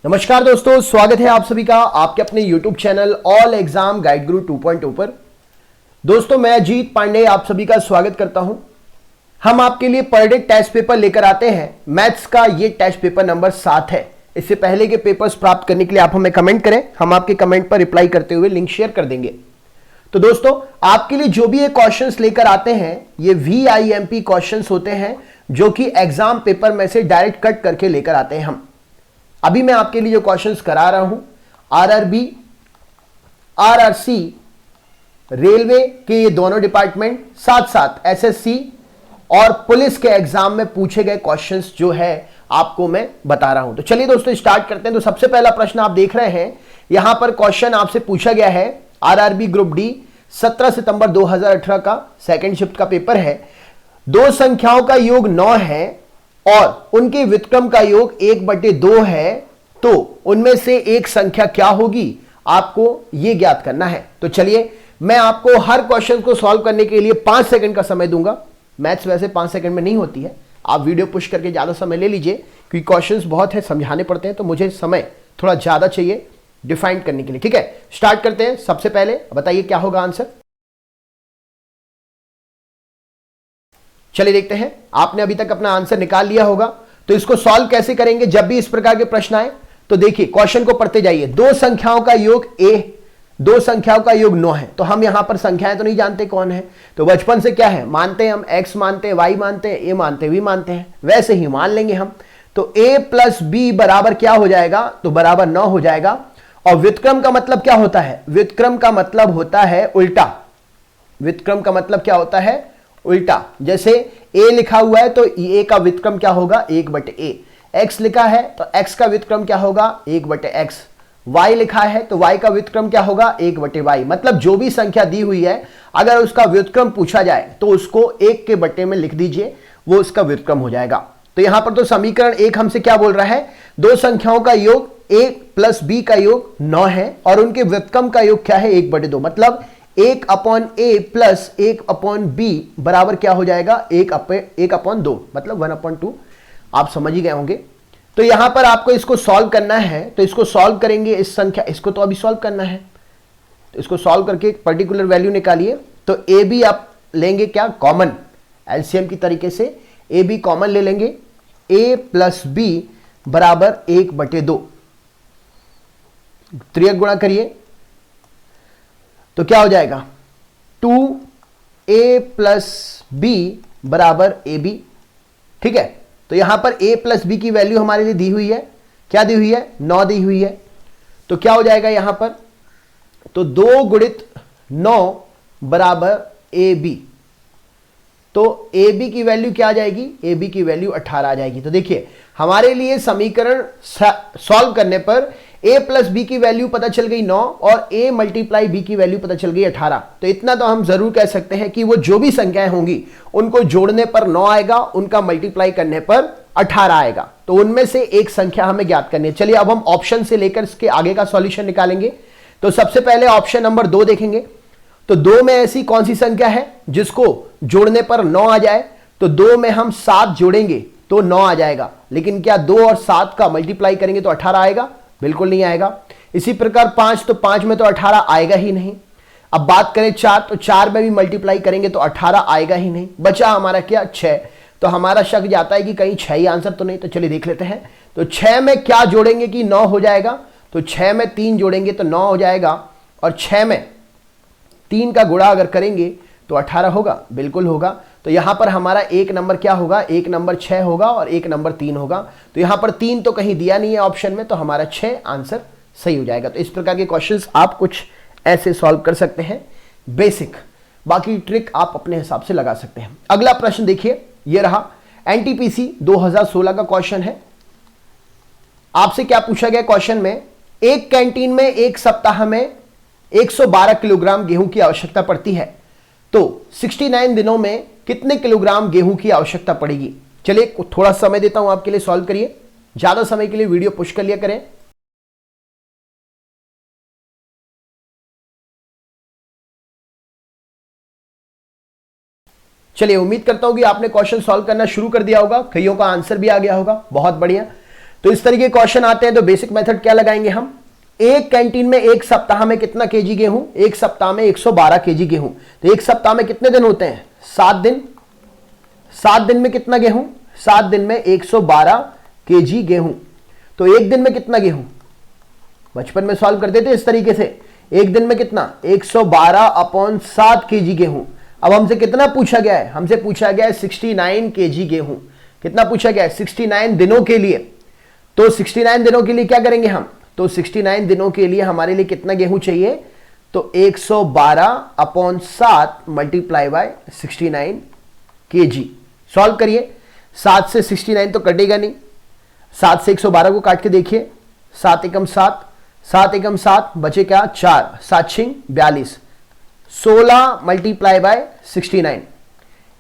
नमस्कार दोस्तों, स्वागत है आप सभी का आपके अपने YouTube channel all exam guide गुरु 2.0 पर। दोस्तों मैं अजीत पांडे आप सभी का स्वागत करता हूं। हम आपके लिए पर डे टेस्ट पेपर लेकर आते हैं। मैथ्स का ये टेस्ट पेपर नंबर 7 है। इससे पहले के पेपर्स प्राप्त करने के लिए आप हमें कमेंट करें, हम आपके कमेंट पर रिप्लाई करते हुए लिंक शेयर कर देंगे। तो दोस्तों आपके लिए जो भी ये क्वेश्चंस लेकर आते हैं ये VIMP क्वेश्चंस होते हैं जो कि एग्जाम पेपर में से डायरेक्ट कट करके लेकर आते हैं हम। अभी मैं आपके लिए जो क्वेश्चंस करा रहा हूं RRB, RRC, रेलवे के ये दोनों डिपार्टमेंट, साथ साथ SSC और पुलिस के एग्जाम में पूछे गए क्वेश्चंस जो है आपको मैं बता रहा हूं। तो चलिए दोस्तों स्टार्ट करते हैं। तो सबसे पहला प्रश्न आप देख रहे हैं, यहां पर क्वेश्चन आपसे पूछा गया है RRB ग्रुप डी 17 सितंबर 2018 का सेकंड शिफ्ट का पेपर है। दो संख्याओं का योग 9 है और उनके व्युत्क्रम का योग 1/2 है, तो उनमें से एक संख्या क्या होगी आपको यह ज्ञात करना है। तो चलिए मैं आपको हर क्वेश्चन को सॉल्व करने के लिए 5 सेकंड का समय दूंगा। मैथ्स वैसे 5 सेकंड में नहीं होती है, आप वीडियो पुश करके ज्यादा समय ले लीजिए क्योंकि क्वेश्चंस बहुत है, समझाने पड़ते हैं, तो मुझे समय थोड़ा ज्यादा चाहिए डिफाइन करने के लिए। ठीक है, स्टार्ट करते हैं। सबसे पहले बताइए क्या होगा आंसर। चलिए देखते हैं, आपने अभी तक अपना आंसर निकाल लिया होगा। तो इसको सॉल्व कैसे करेंगे जब भी इस प्रकार के प्रश्न आए। तो देखिए क्वेश्चन को पढ़ते जाइए। दो संख्याओं का योग a, दो संख्याओं का योग 9 है। तो हम यहां पर संख्याएं तो नहीं जानते कौन है, तो बचपन से क्या है मानते हैं हम, x मानते हैं, y मानते हैं, a मानते हैं, v मानते हैं, वैसे ही मान लेंगे हम। तो a प्लस b बराबर क्या हो जाएगा, तो बराबर 9 हो जाएगा। और व्युत्क्रम का मतलब क्या होता है, व्युत्क्रम का मतलब होता है उल्टा। व्युत्क्रम का मतलब क्या होता है, उल्टा। जैसे a लिखा हुआ है तो a का व्युत्क्रम क्या होगा, 1/a। x लिखा है तो x का व्युत्क्रम क्या होगा, 1/x। y लिखा है तो y का व्युत्क्रम क्या होगा, 1/y। मतलब जो भी संख्या दी हुई है अगर उसका व्युत्क्रम पूछा जाए तो उसको 1 के बट्टे में लिख दीजिए, वो उसका व्युत्क्रम हो जाएगा। तो यहां पर तो समीकरण 1 हमसे क्या बोल रहा है, दो संख्याओं का योग a प्लस b का योग 9 है और उनके व्युत्क्रम का योग क्या है, 1/2। मतलब 1/a प्लस 1/b बराबर क्या हो जाएगा, 1/2, मतलब 1/2। आप समझ ही गए होंगे। तो यहां पर आपको इसको सॉल्व करना है, तो इसको सॉल्व करेंगे। इस संख्या इसको तो अभी सॉल्व करना है, तो इसको सॉल्व करके एक पर्टिकुलर वैल्यू निकालिए। तो ए बी आप लेंगे क्या, कॉमन, एलसीएम की तरीके से ए बी कॉमन ले लेंगे। a प्लस बी बराबर 1/2, त्रियक गुणा करिए तो क्या हो जाएगा, 2a प्लस बी बराबर ab। ठीक है, तो यहां पर a प्लस बी की वैल्यू हमारे लिए दी हुई है, क्या दी हुई है, 9 दी हुई है। तो क्या हो जाएगा यहां पर, तो 2 गुणित 9 बराबर ab। तो ab की वैल्यू क्या आ जाएगी, ab की वैल्यू 18 आ जाएगी। तो देखिए हमारे लिए समीकरण सॉल्व करने पर a प्लस बी की वैल्यू पता चल गई 9 और a मल्टीप्लाई b की वैल्यू पता चल गई 18। तो इतना तो हम जरूर कह सकते हैं कि वो जो भी संख्याएं होंगी उनको जोड़ने पर 9 आएगा, उनका मल्टीप्लाई करने पर 18 आएगा। तो उनमें से एक संख्या हमें ज्ञात करनी है। चलिए अब हम ऑप्शन से लेकर इसके आगे का सॉल्यूशन निकालेंगे। तो सबसे पहले ऑप्शन नंबर 2 देखेंगे। तो 2 में ऐसी कौन सी संख्या है जिसको जोड़ने पर 9 आ जाए, तो 2 में हम 7 जोड़ेंगे तो 9 आ जाएगा। लेकिन क्या 2 और 7 का मल्टीप्लाई करेंगे तो 18 आएगा, बिल्कुल नहीं आएगा। इसी प्रकार 5, तो 5 में तो 18 आएगा ही नहीं। अब बात करें 4, तो 4 में भी मल्टीप्लाई करेंगे तो 18 आएगा ही नहीं। बचा हमारा क्या, 6। तो हमारा शक जाता है कि कहीं 6 ही आंसर तो नहीं। तो चलिए देख लेते हैं। तो 6 में क्या जोड़ेंगे कि 9 हो जाएगा, तो 6 में 3 जोड़ेंगे तो 9 हो जाएगा। और 6 में 3 का गुणा अगर करेंगे तो 18 होगा, बिल्कुल होगा। तो यहां पर हमारा एक नंबर क्या होगा, एक नंबर 6 होगा और एक नंबर 3 होगा। तो यहां पर 3 तो कहीं दिया नहीं है ऑप्शन में, तो हमारा 6 आंसर सही हो जाएगा। तो इस प्रकार के क्वेश्चंस आप कुछ ऐसे सॉल्व कर सकते हैं, बेसिक। बाकी ट्रिक आप अपने हिसाब से लगा सकते हैं। अगला प्रश्न देखिए, यह रहा एनटीपीसी 2016 का क्वेश्चन है। आपसे क्या पूछा गया क्वेश्चन में, एक कैंटीन में एक सप्ताह में 112 किलोग्राम गेहूं की आवश्यकता पड़ती है, तो 69 दिनों में कितने किलोग्राम गेहूं की आवश्यकता पड़ेगी। चलिए थोड़ा समय देता हूं आपके लिए, सॉल्व करिए। ज्यादा समय के लिए वीडियो पुश कर लिया करें। चलिए उम्मीद करता हूं कि आपने क्वेश्चन सॉल्व करना शुरू कर दिया होगा, कईयों का आंसर भी आ गया होगा, बहुत बढ़िया। तो इस तरीके क्वेश्चन आते हैं तो बेसिक मेथड क्या लगाएंगे हम, एक कैंटीन में एक सप्ताह में कितना केजी गेहूं, एक सप्ताह में 112 केजी गेहूं। तो एक सप्ताह में कितने दिन होते हैं, 7 दिन। 7 दिन में कितना गेहूं, 7 दिन में 112 केजी गेहूं। तो एक दिन में कितना गेहूं, बचपन में सॉल्व करते थे इस तरीके से, एक दिन में कितना 112/7 केजी गेहूं। अब हमसे कितना पूछा गया है, हमसे पूछा गया है 69 केजी गेहूं। कितना पूछा गया है, 69 दिनों के लिए। तो 69 दिनों के लिए क्या करेंगे हम, तो 69 दिनों के लिए हमारे लिए कितना गेहूं चाहिए, तो 112/7 मल्टीप्लाई बाय 69 केजी। सॉल्व करिए, 7 से 69 तो कटेगा नहीं, 7 से 112 को काट के देखिए, 7 एकम 7, 7 एकम 7, बचे क्या 4, 7 छिंग 42, 16 मल्टीप्लाई बाय 69।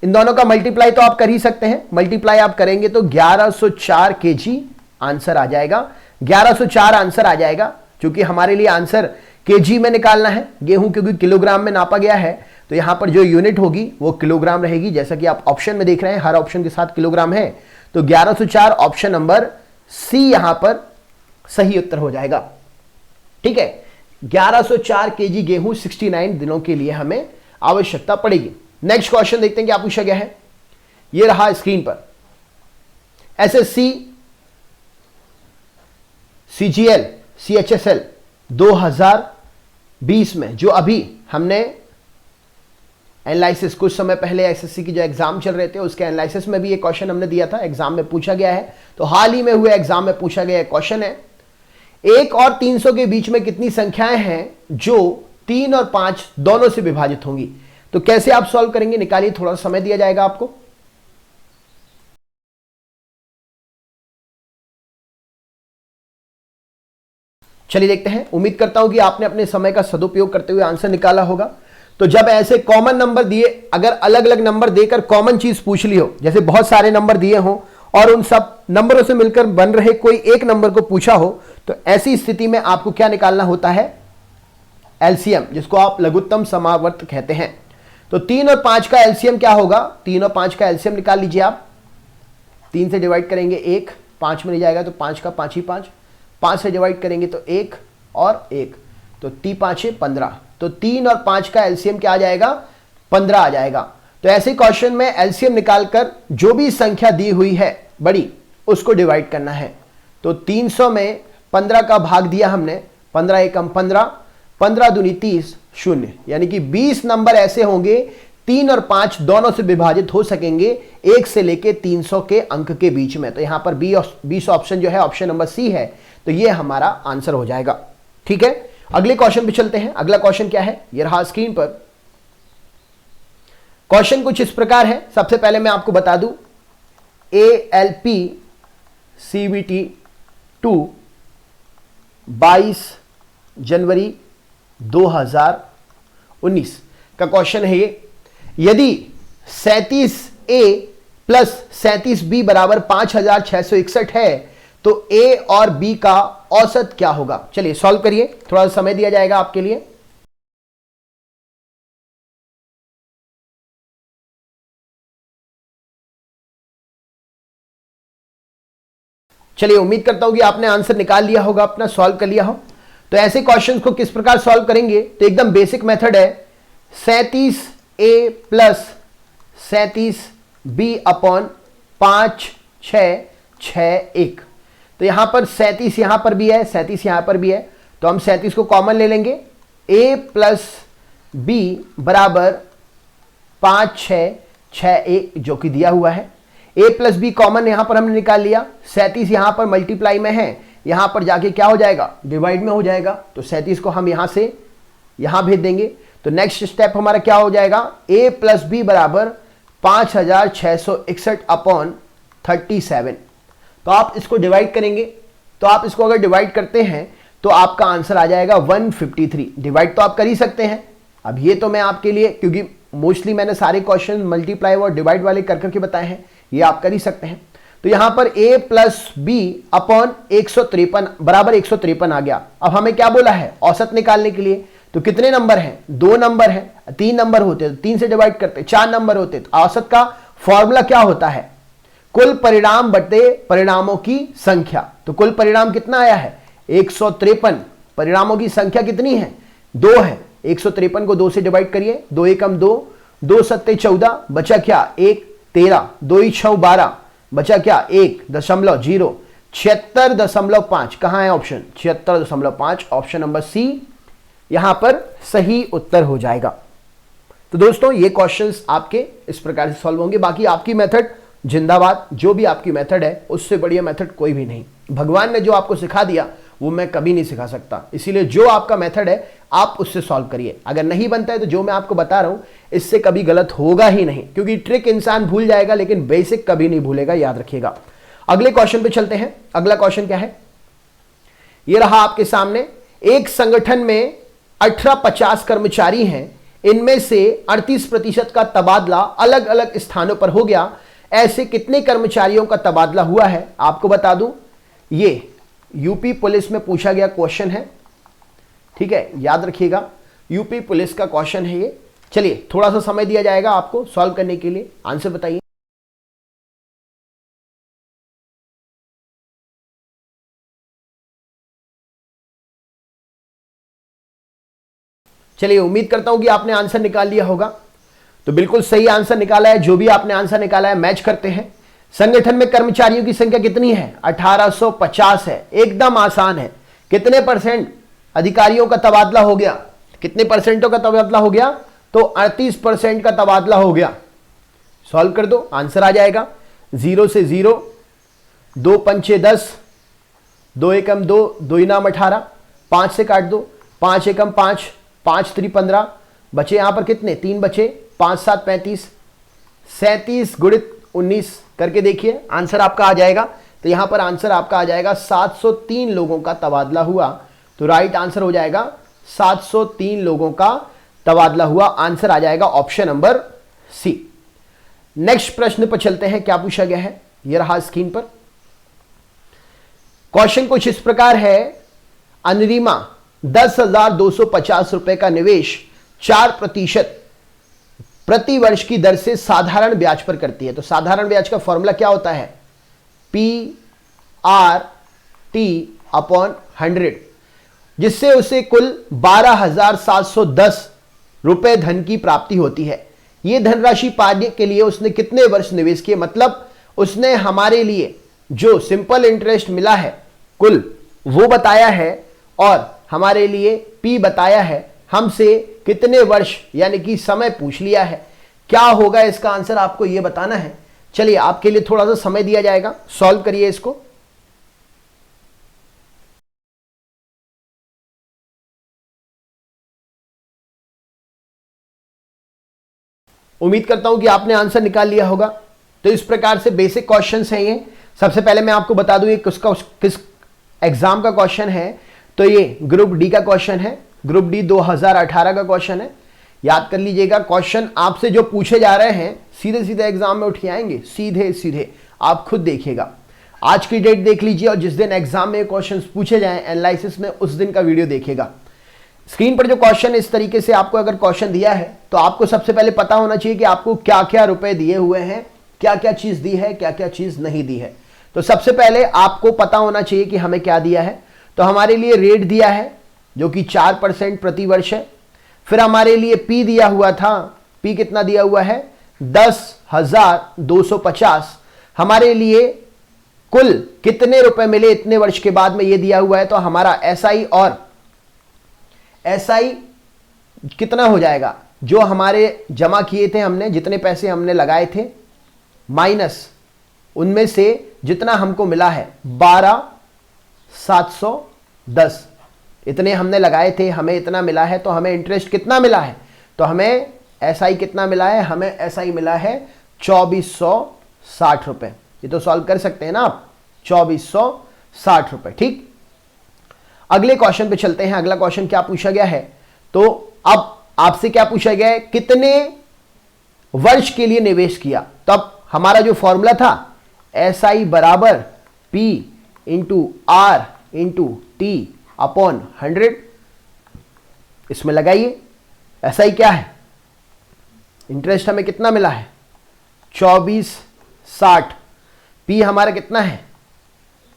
इन दोनों का मल्टीप्लाई तो आप कर ही सकते हैं, मल्टीप्लाई आप करेंगे तो 1104 केजी आंसर आ जाएगा। 1104 आंसर आ जाएगा, क्योंकि हमारे लिए आंसर केजी में निकालना है, गेहूं क्योंकि किलोग्राम में नापा गया है, तो यहां पर जो यूनिट होगी वो किलोग्राम रहेगी, जैसा कि आप ऑप्शन में देख रहे हैं हर ऑप्शन के साथ किलोग्राम है। तो 1104 ऑप्शन नंबर सी यहां पर सही उत्तर हो जाएगा। ठीक है, 1104 केजी गेहूं 69 दिनों के लिए हमें आवश्यकता पड़ेगी। नेक्स्ट क्वेश्चन देखते हैं क्या पूछा गया है, ये रहा स्क्रीन पर। एसएससी सीजीएल सीएचएसएल 2020 में जो अभी हमने एनालिसिस, कुछ समय पहले एसएससी की जो एग्जाम चल रहे थे उसके एनालिसिस में भी ये क्वेश्चन हमने दिया था, एग्जाम में पूछा गया है। तो हाल ही में हुए एग्जाम में पूछा गया क्वेश्चन है, 1 और 300 के बीच में कितनी संख्याएं हैं जो 3 और 5 दोनों से विभाजित होंगी। तो कैसे आप सॉल्व करेंगे, निकालिए, थोड़ा समय दिया जाएगा आपको। चलिए देखते हैं, उम्मीद करता हूं कि आपने अपने समय का सदुपयोग करते हुए आंसर निकाला होगा। तो जब ऐसे कॉमन नंबर दिए, अगर अलग अलग नंबर देकर कॉमन चीज पूछ ली हो, जैसे बहुत सारे नंबर दिए हो और उन सब नंबरों से मिलकर बन रहे कोई एक नंबर को पूछा हो, तो ऐसी स्थिति में आपको क्या निकालना होता है, एलसीएम, जिसको आप लघुत्तम समावर्त कहते हैं। तो 3 और 5 का एलसीएम क्या होगा, 3 और 5 का एलसीएम निकाल लीजिए आप। 3 से डिवाइड करेंगे 1, 5 में नहीं जाएगा तो 5 का 5 ही 5, 5 से डिवाइड करेंगे तो 1 और 1, तो 3 5 15। तो 3 और 5 का एलसीएम क्या आ जाएगा, 15 आ जाएगा। तो ऐसे क्वेश्चन में एलसीएम निकालकर जो भी संख्या दी हुई है बड़ी, उसको डिवाइड करना है। तो 300 में 15 का भाग दिया हमने, 15 एकम 15, 15 दूनी 30, 0, यानी कि 20 नंबर ऐसे होंगे 3 और 5 दोनों से विभाजित हो सकेंगे 1 से लेके 300 के अंक के बीच में। तो यहां पर 20 ऑप्शन जो है ऑप्शन नंबर सी है, तो ये हमारा आंसर हो जाएगा। ठीक है, अगले क्वेश्चन पे चलते हैं। अगला क्वेश्चन क्या है, ये रहा स्क्रीन पर। क्वेश्चन कुछ इस प्रकार है, सबसे पहले मैं आपको बता दूं, ALP CBT 2 22 जनवरी 2019 का क्वेश्चन है ये। यदि 37A प्लस 37B बराबर 5661 है तो A और B का औसत क्या होगा। चलिए सॉल्व करिए, थोड़ा समय दिया जाएगा आपके लिए। चलिए, उम्मीद करता हूं कि आपने आंसर निकाल लिया होगा अपना, सॉल्व कर लिया हो। तो ऐसे क्वेश्चंस को किस प्रकार सॉल्व करेंगे, तो एकदम बेसिक मेथड है, 37A प्लस 37B अपॉन 5661। तो यहां पर 37 यहां पर भी है, 37 यहां पर भी है, तो हम 37 को कॉमन ले लेंगे। A प्लस B बराबर 5661 जो कि दिया हुआ है। A प्लस बी कॉमन यहां पर हमने निकाल लिया। 37 यहां पर मल्टीप्लाई में है, यहां पर जाके क्या हो जाएगा, डिवाइड में हो जाएगा। तो 37 को हम यहां से यहां भेज देंगे। तो नेक्स्ट स्टेप हमारा क्या हो जाएगा, A प्लस बी बराबर 5661 अपॉन 37। तो आप इसको डिवाइड करेंगे, तो आप इसको अगर डिवाइड करते हैं तो आपका आंसर आ जाएगा 153। डिवाइड तो आप कर ही सकते हैं। अब ये तो मैं आपके लिए, क्योंकि मोस्टली मैंने सारे क्वेश्चन मल्टीप्लाई और डिवाइड वाले कर करके बताए हैं, ये आप कर ही सकते हैं। तो यहां पर A प्लस बी अपॉन 153 बराबर 153 आ गया। अब हमें क्या बोला है, औसत निकालने के लिए। तो कितने नंबर हैं, 2 नंबर हैं, 3 नंबर होते तो 3 से डिवाइड करते, 4 नंबर होते तो औसत का फॉर्मूला क्या होता है, कुल परिणाम बटे परिणामों की संख्या। तो कुल परिणाम कितना आया है 153। परिणामों की संख्या कितनी है 2 है। 153 को 2 से डिवाइड करिए, 2 एकम 2, 2 सत्ते 14, बचा क्या 1 13, 2 ही 6 12, बचा क्या 1.0, 76.5। कहां है ऑप्शन 76.5, ऑप्शन नंबर सी यहां पर सही उत्तर हो जाएगा। तो दोस्तों ये क्वेश्चंस आपके इस प्रकार से सॉल्व होंगे। बाकी आपकी मेथड जिंदाबाद, जो भी आपकी मेथड है उससे बढ़िया मेथड कोई भी नहीं। भगवान ने जो आपको सिखा दिया वो मैं कभी नहीं सिखा सकता, इसीलिए जो आपका मेथड है आप उससे सॉल्व करिए। अगर नहीं बनता है तो जो मैं आपको बता रहा हूं इससे कभी गलत होगा ही नहीं, क्योंकि ट्रिक इंसान भूल जाएगा लेकिन बेसिक कभी नहीं भूलेगा, याद रखिएगा। अगले क्वेश्चन पे चलते हैं। अगला क्वेश्चन क्या है, ये रहा आपके सामने। एक संगठन में 1850 कर्मचारी हैं, इनमें से 38% का तबादला अलग अलग स्थानों पर हो गया। ऐसे कितने कर्मचारियों का तबादला हुआ है? आपको बता दूं ये यूपी पुलिस में पूछा गया क्वेश्चन है, ठीक है, याद रखिएगा यूपी पुलिस का क्वेश्चन है ये। चलिए थोड़ा सा समय दिया जाएगा आपको सॉल्व करने के लिए, आंसर बताइए। चलिए उम्मीद करता हूं कि आपने आंसर निकाल लिया होगा। तो बिल्कुल सही आंसर निकाला है। जो भी आपने आंसर निकाला है मैच करते हैं। संगठन में कर्मचारियों की संख्या कितनी है 1850 है, एकदम आसान है। कितने परसेंट अधिकारियों का तबादला हो गया, कितने परसेंटों का तबादला हो गया? तो 38% का तबादला हो गया। सॉल्व कर दो, आंसर आ जाएगा। 0 से 0, 2 पंचे 10, 2 एकम 2, 2 इनाम 18, 5 से काट दो, 5 एकम 5, 5 3 15, बचे यहां पर कितने 3 बचे, 5 7 35, 37 गुणित 19 करके देखिए आंसर आपका आ जाएगा। तो यहां पर आंसर आपका आ जाएगा 703 लोगों का तबादला हुआ। तो राइट आंसर हो जाएगा 703 लोगों का तबादला हुआ। आंसर आ जाएगा ऑप्शन नंबर सी। नेक्स्ट प्रश्न पर चलते हैं। क्या पूछा गया है यह रहा स्क्रीन पर। क्वेश्चन कुछ इस प्रकार है, अनरिमा 10,250 रुपए का निवेश 4% प्रति वर्ष की दर से साधारण ब्याज पर करती है। तो साधारण ब्याज का फॉर्मूला क्या होता है PRT/100, जिससे उसे कुल 12,710 रुपए धन की प्राप्ति होती है। यह धनराशि पाने के लिए उसने कितने वर्ष निवेश किए? मतलब उसने हमारे लिए जो सिंपल इंटरेस्ट मिला है कुल वो बताया है और हमारे लिए P बताया है, हमसे कितने वर्ष यानी कि समय पूछ लिया है। क्या होगा इसका आंसर आपको यह बताना है। चलिए आपके लिए थोड़ा सा समय दिया जाएगा, सॉल्व करिए इसको। उम्मीद करता हूं कि आपने आंसर निकाल लिया होगा। तो इस प्रकार से बेसिक क्वेश्चंस हैं ये। सबसे पहले मैं आपको बता दूं ये किस एग्जाम का क्वेश्चन है। तो ये ग्रुप डी का क्वेश्चन है, ग्रुप डी 2018 का क्वेश्चन है। याद कर लीजिएगा, क्वेश्चन आपसे जो पूछे जा रहे हैं सीधे सीधे एग्जाम में उठ के आएंगे, सीधे सीधे। आप खुद देखिएगा, आज की डेट देख लीजिए और जिस दिन एग्जाम में क्वेश्चन पूछे जाए एनालिसिस में उस दिन का वीडियो देखिएगा। स्क्रीन पर जो क्वेश्चन इस तरीके से आपको अगर क्वेश्चन दिया है तो आपको सबसे पहले पता होना चाहिए कि आपको क्या क्या रुपए दिए हुए हैं, क्या क्या चीज दी है, क्या क्या चीज नहीं दी है। तो सबसे पहले आपको पता होना चाहिए कि हमें क्या दिया है। तो हमारे लिए रेट दिया है जो कि 4% प्रति वर्ष है। फिर हमारे लिए पी दिया हुआ था, पी कितना दिया हुआ है 10,250। हमारे लिए कुल कितने रुपए मिले इतने वर्ष के बाद में ये दिया हुआ है। तो हमारा एसआई और एसआई कितना हो जाएगा, जो हमारे जमा किए थे हमने, जितने पैसे हमने लगाए थे माइनस उनमें से जितना हमको मिला है 12,710, इतने हमने लगाए थे, हमें इतना मिला है। तो हमें इंटरेस्ट कितना मिला है, तो हमें एसआई कितना मिला है, हमें एसआई मिला है 2460 रुपए। ये तो सॉल्व कर सकते हैं ना आप, 2460 रुपए। ठीक, अगले क्वेश्चन पे चलते हैं। अगला क्वेश्चन क्या पूछा गया है, तो अब आपसे क्या पूछा गया है, कितने वर्ष के लिए निवेश किया। तो अब हमारा जो फॉर्मूला था एसआई बराबर P into R into T upon 100, इसमें लगाइए। एसआई क्या है, इंटरेस्ट हमें कितना मिला है 2460, पी हमारा कितना है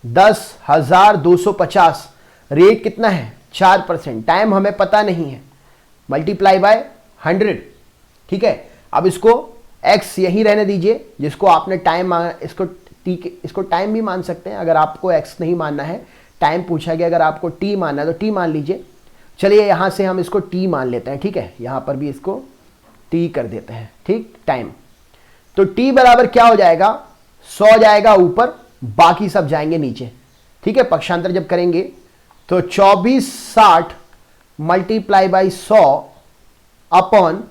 10,250, रेट कितना है 4%, टाइम हमें पता नहीं है, मल्टीप्लाई बाय 100। ठीक है, अब इसको x यही रहने दीजिए, जिसको आपने टाइम, इसको टाइम भी मान सकते हैं अगर आपको x नहीं मानना है, टाइम पूछा गया, अगर आपको t मानना है तो t मान लीजिए। चलिए यहां से हम इसको t मान लेते हैं। ठीक है, यहां पर भी इसको t कर देते हैं। ठीक, टाइम, तो t बराबर क्या हो जाएगा 100 जाएगा ऊपर, बाकी सब जाएंगे नीचे। ठीक है, पक्षांतर जब करेंगे तो 2460 multiply by 100 upon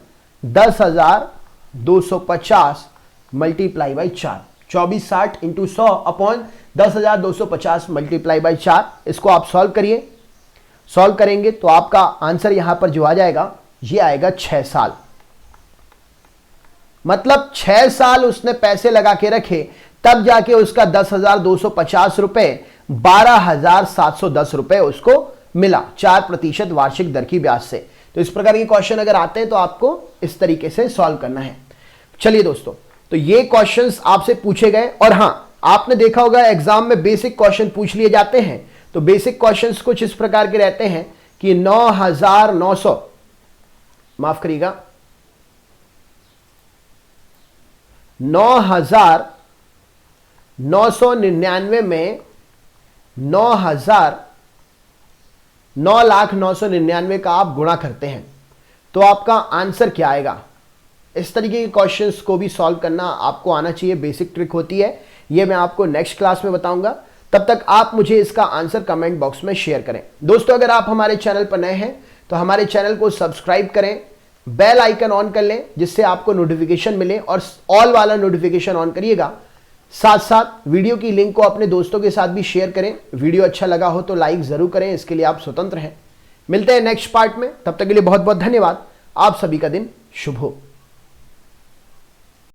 10,250 multiply by 4, 2460 into 100 upon 10,250 multiply by 4। इसको आप सॉल्व करिए, सॉल्व करेंगे तो आपका आंसर यहां पर जो आ जाएगा ये आएगा 6 साल। मतलब 6 साल उसने पैसे लगा के रखे, तब जाके उसका 10,250 रुपए 12,710 रुपए उसको मिला, 4% वार्षिक दर की ब्याज से। तो इस प्रकार के क्वेश्चन अगर आते हैं तो आपको इस तरीके से सॉल्व करना है। चलिए दोस्तों, तो ये क्वेश्चंस आपसे पूछे गए, और हां, आपने देखा होगा एग्जाम में बेसिक क्वेश्चन पूछ लिए जाते हैं। तो बेसिक क्वेश्चंस कुछ इस प्रकार के रहते हैं कि 9,900, माफ करिएगा, 9,999 में 9,09,999 का आप गुणा करते हैं तो आपका आंसर क्या आएगा। इस तरीके के क्वेश्चंस को भी सॉल्व करना आपको आना चाहिए, बेसिक ट्रिक होती है, ये मैं आपको नेक्स्ट क्लास में बताऊंगा। तब तक आप मुझे इसका आंसर कमेंट बॉक्स में शेयर करें। दोस्तों, अगर आप हमारे चैनल पर नए हैं तो हमारे चैनल को सब्सक्राइब करें, बेल आइकन ऑन कर लें जिससे आपको नोटिफिकेशन मिले, और ऑल वाला नोटिफिकेशन ऑन करिएगा। साथ साथ वीडियो की लिंक को अपने दोस्तों के साथ भी शेयर करें। वीडियो अच्छा लगा हो तो लाइक जरूर करें, इसके लिए आप स्वतंत्र हैं। मिलते हैं नेक्स्ट पार्ट में, तब तक के लिए बहुत बहुत धन्यवाद। आप सभी का दिन शुभ हो।